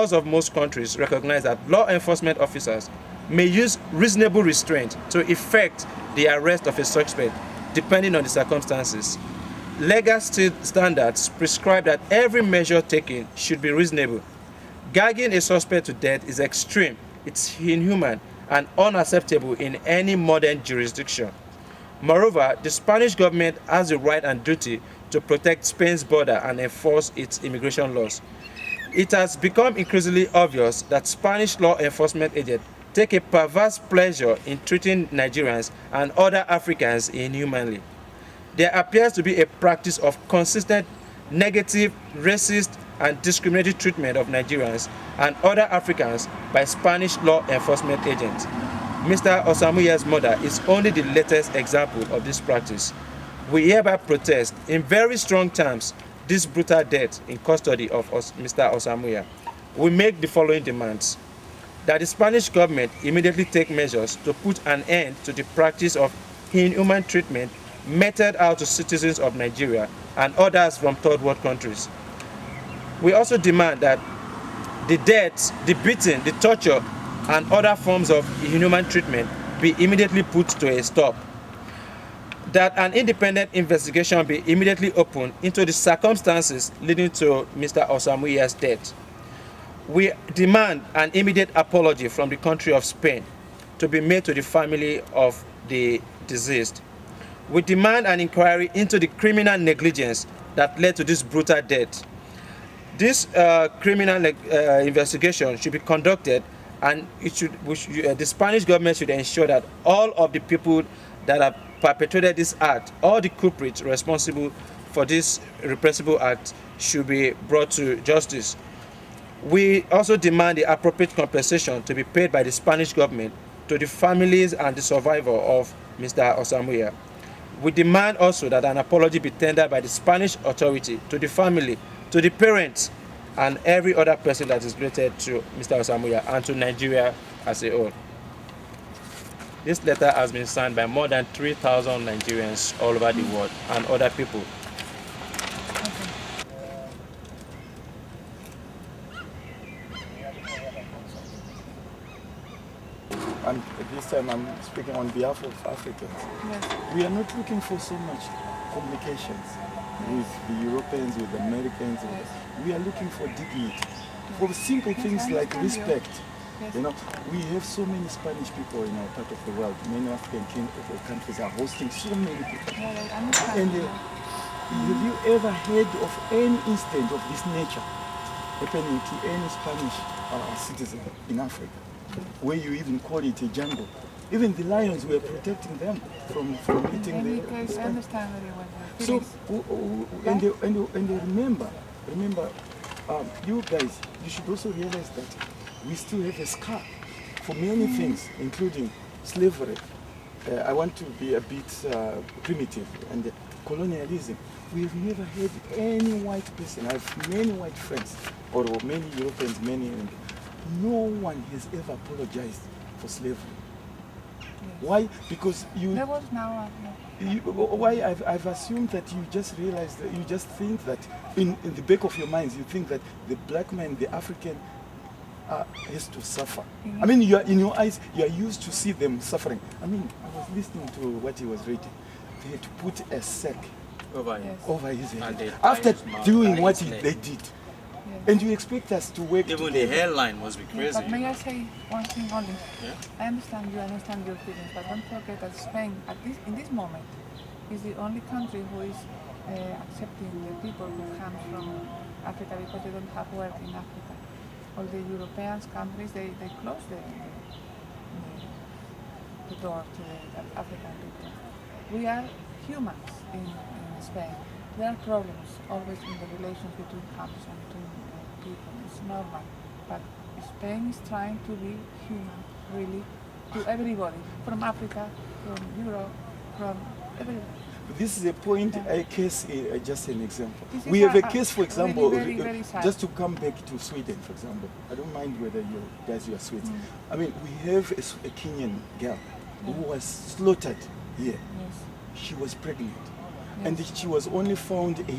laws of most countries recognize that law enforcement officers may use reasonable restraint to effect the arrest of a suspect, depending on the circumstances. Legal standards prescribe that every measure taken should be reasonable. Gagging a suspect to death is extreme, it's inhuman, and unacceptable in any modern jurisdiction. Moreover, the Spanish government has the right and duty to protect Spain's border and enforce its immigration laws. It has become increasingly obvious that Spanish law enforcement agents take a perverse pleasure in treating Nigerians and other Africans inhumanly. There appears to be a practice of consistent negative, racist, and discriminatory treatment of Nigerians and other Africans by Spanish law enforcement agents. Mr. Osamuyia's murder is only the latest example of this practice. We hereby protest in very strong terms this brutal death in custody of Mr. Osamuyia. We make the following demands: that the Spanish government immediately take measures to put an end to the practice of inhuman treatment meted out to citizens of Nigeria and others from third world countries. We also demand that the deaths, the beating, the torture, and other forms of inhuman treatment be immediately put to a stop. That an independent investigation be immediately opened into the circumstances leading to Mr. Osamuyia's death. We demand an immediate apology from the country of Spain to be made to the family of the deceased. We demand an inquiry into the criminal negligence that led to this brutal death. This criminal investigation should be conducted, and the Spanish government should ensure that all of the people that have perpetrated this act, all the culprits responsible for this repressible act, should be brought to justice. We also demand the appropriate compensation to be paid by the Spanish government to the families and the survivor of Mr. Osamuyia. We demand also that an apology be tendered by the Spanish authority to the family, to the parents, and every other person that is related to Mr. Osamuyia and to Nigeria as a whole. This letter has been signed by more than 3,000 Nigerians all over the world and other people. And this time I'm speaking on behalf of Africans. Yes. We are not looking for so much communications with the Europeans, with the Americans. Yes. We are looking for dignity, for simple things like respect. Yes. You know, we have so many Spanish people in our part of the world. Many African countries are hosting so many people. Yeah, and have you ever heard of any incident of this nature happening to any Spanish citizen in Africa, where you even call it a jungle? Even the lions were protecting them from eating the Spanish. I understand very well. So, and remember, you guys, you should also realize that we still have a scar for many things, including slavery. I want to be a bit primitive, and colonialism. We have never had any white person. I have many white friends, or many Europeans, no one has ever apologized for slavery. Yes. Why? Because you... There was now... Why? I've assumed that you just realize that you just think that in the back of your minds you think that the black man, the African, has to suffer. I mean, in your eyes, you are used to see them suffering. I mean, I was listening to what he was reading. They had to put a sack over his head after doing what they did. Yes. And you expect us to work even together. The hairline must be crazy. But may I say one thing only? Yeah? I understand your feelings, but don't forget that Spain, in this moment, is the only country who is accepting the people who come from Africa because they don't have work in Africa. All the European countries, they close the door to the African people. We are humans in Spain. There are problems always in the relations between countries and between people. It's normal. But Spain is trying to be human, really, to everybody, from Africa, from Europe, from everybody. This is a point, a case, just an example. We have a case, for example, really very just to come back to Sweden, for example. I don't mind whether you guys are Swedes. I mean, we have a Kenyan girl who was slaughtered here. Yes. She was pregnant. Yes. And she was only found a